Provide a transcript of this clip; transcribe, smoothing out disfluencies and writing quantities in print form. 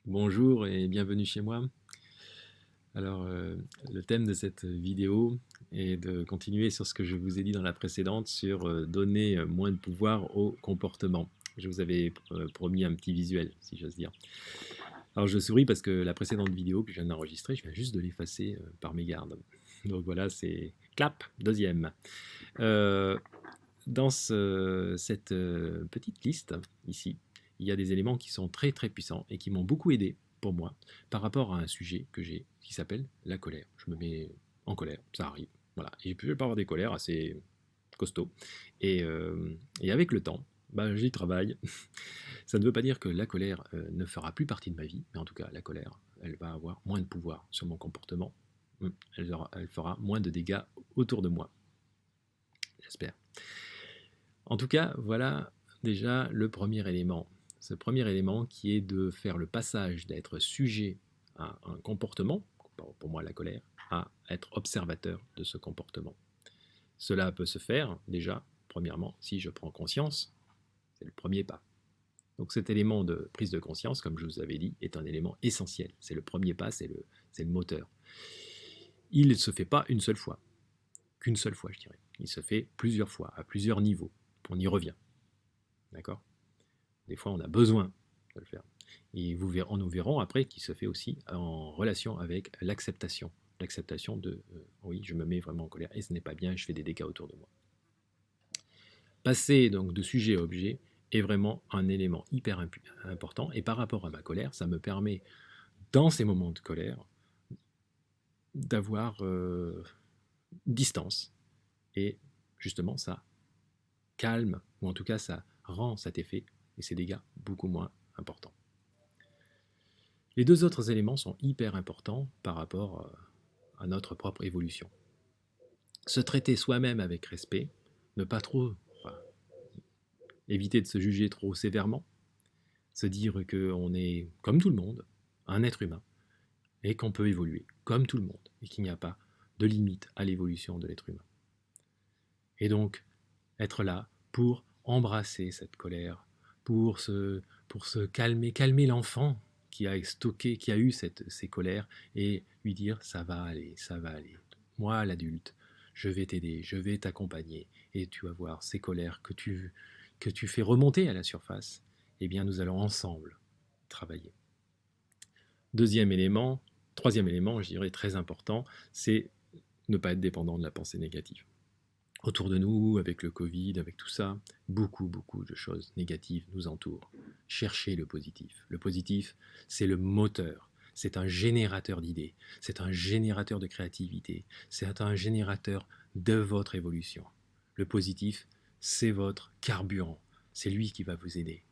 Bonjour et bienvenue chez moi. Alors, le thème de cette vidéo est de continuer sur ce que je vous ai dit dans la précédente sur donner moins de pouvoir au comportement. Je vous avais promis un petit visuel, si j'ose dire. Alors, je souris parce que la précédente vidéo que je viens d'enregistrer, je viens juste de l'effacer par mégarde. Donc voilà, c'est clap, deuxième. Euh, dans cette petite liste, ici, il y a des éléments qui sont très très puissants et qui m'ont beaucoup aidé pour moi par rapport à un sujet que j'ai qui s'appelle la colère. Je me mets en colère, ça arrive. Voilà. Et je peux avoir des colères assez costauds. Et avec le temps, bah, j'y travaille. Ça ne veut pas dire que la colère ne fera plus partie de ma vie, mais en tout cas, la colère, elle va avoir moins de pouvoir sur mon comportement. Elle fera moins de dégâts autour de moi, j'espère. En tout cas, voilà déjà le premier élément. Ce premier élément qui est de faire le passage d'être sujet à un comportement, pour moi la colère, à être observateur de ce comportement. Cela peut se faire déjà, premièrement, si je prends conscience, c'est le premier pas. Donc cet élément de prise de conscience, comme je vous avais dit, est un élément essentiel. C'est le premier pas, c'est le moteur. Il ne se fait pas une seule fois, qu'une seule fois je dirais. Il se fait plusieurs fois, à plusieurs niveaux. On y revient. D'accord? Des fois, on a besoin de le faire. Et nous verrons après qu'il se fait aussi en relation avec l'acceptation. L'acceptation de oui, je me mets vraiment en colère et ce n'est pas bien, je fais des dégâts autour de moi. Passer donc de sujet à objet est vraiment un élément hyper important. Et par rapport à ma colère, ça me permet, dans ces moments de colère, d'avoir distance. Et justement, ça calme, ou en tout cas, ça rend cet effet et ces dégâts beaucoup moins importants. Les deux autres éléments sont hyper importants par rapport à notre propre évolution. Se traiter soi-même avec respect, ne pas trop, enfin, éviter de se juger trop sévèrement, se dire qu'on est comme tout le monde, un être humain, et qu'on peut évoluer comme tout le monde, et qu'il n'y a pas de limite à l'évolution de l'être humain. Et donc, être là pour embrasser cette colère, pour se calmer l'enfant qui a stocké, qui a eu ces colères, et lui dire ça va aller, ça va aller. Moi, l'adulte, je vais t'aider, je vais t'accompagner, et tu vas voir ces colères que tu fais remonter à la surface, eh bien nous allons ensemble travailler. Deuxième élément, troisième élément, je dirais très important, c'est ne pas être dépendant de la pensée négative. Autour de nous, avec le Covid, avec tout ça, beaucoup de choses négatives nous entourent. Cherchez le positif. Le positif, c'est le moteur. C'est un générateur d'idées. C'est un générateur de créativité. C'est un générateur de votre évolution. Le positif, c'est votre carburant. C'est lui qui va vous aider.